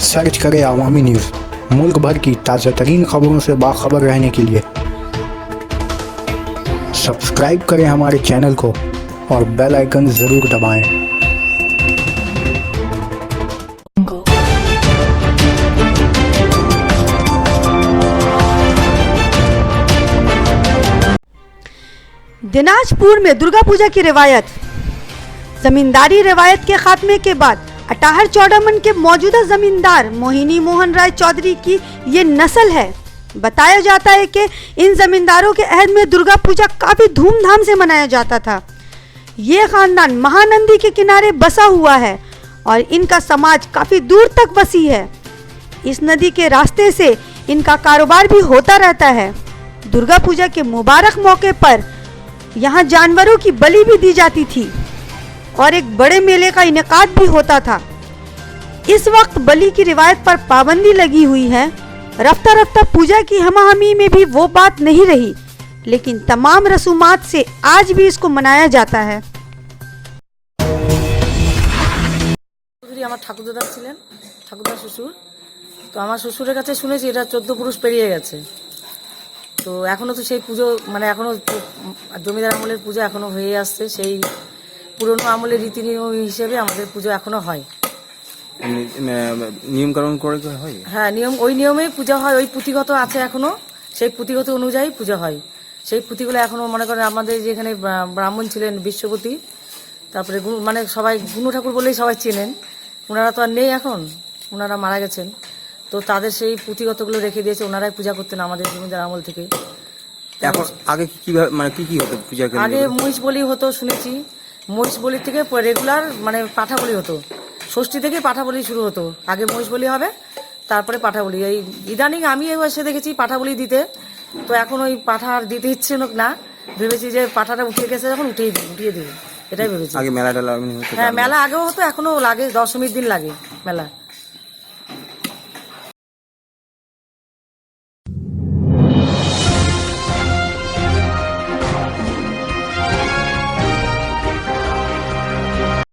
Search करें अवामी news. मुल्क भर की ताज़ा तरीन खबरों से बाखबर रहने के लिए सब्सक्राइब करें हमारे चैनल को और बेल आइकन ज़रूर दबाएं। दिनाजपुर में दुर्गा पूजा की रिवायत। जमींदारी रिवायत के खात्मे के बाद अटाहर चौड़ामन के मौजूदा जमींदार मोहिनी मोहन राय चौधरी की ये नस्ल है। बताया जाता है कि इन जमींदारों के अहद में दुर्गा पूजा काफी धूमधाम से मनाया जाता था। ये खानदान महानंदी के किनारे बसा हुआ है और इनका समाज काफी दूर तक वसी है। इस नदी के रास्ते से इनका कारोबार भी होता रहता है। दुर्गा पूजा के मुबारक मौके पर यहाँ जानवरों की बलि भी दी जाती थी और एक बड़े मेले का इनेकाद भी होता था। इस वक्त बलि की रिवायत पर पाबंदी लगी हुई है। रफ्ता रफ्ता पूजा की हमाहमी में भी वो बात नहीं रही, लेकिन तमाम रसूमात से आज भी इसको मनाया जाता है। আমার ঠাকুরদাদা ছিলেন, ঠাকুরদা শ্বশুর। তো আমার শ্বশুরের কাছে শুনেছি এটা 14 পুরুষ পেরিয়ে গেছে। তো এখনো তো সেই পুজো মানে এখনো জমিদার আমলের পুজো এখনো হয়ে আসছে। সেই পুরনো আমলের রীতি নিয়ম হিসেবে আমাদের পুজো এখনো হয়। নিয়ম কানুন করে হয়? হ্যাঁ, ওই নিয়মেই পূজা হয়। ওই পুঁথিগত আছে এখনো, সেই পুঁথিগত অনুযায়ী পূজা হয়। সেই পুঁথিগুলো এখনো মনে করেন আমাদের যেখানে ব্রাহ্মণ ছিলেন বিশ্বপতি, তারপরে মানে সবাই গুনু ঠাকুর বলেই সবাই চেনেন। ওনারা তো আর নেই এখন, ওনারা মারা গেছেন। তো তাদের সেই পুঁথিগতগুলো রেখে দিয়েছে, ওনারাই পূজা করতেন আমাদের জমিদার আমল থেকে। এখন আগে কিভাবে মানে কি হতো পূজা? আগে মহিষ বলি হতো শুনেছি। মহিষ বলি থেকে রেগুলার মানে পাঠা বলি হতো। ষষ্ঠী থেকে পাঠা বলি শুরু হতো। আগে মহিষ বলি হবে, তারপরে পাঠা বলি। এই ইদানিং আমি এসে দেখেছি পাঠা বলি দিতে। তো এখন ওই পাঠা আর দিতে ইচ্ছে না, ভেবেছি যে পাঠাটা উঠিয়ে গেছে যখন উঠিয়ে দেবো, এটাই ভেবেছি। আগে মেলা হ্যাঁ, মেলা আগেও হতো, এখনো লাগে। দশমীর দিন লাগে মেলা।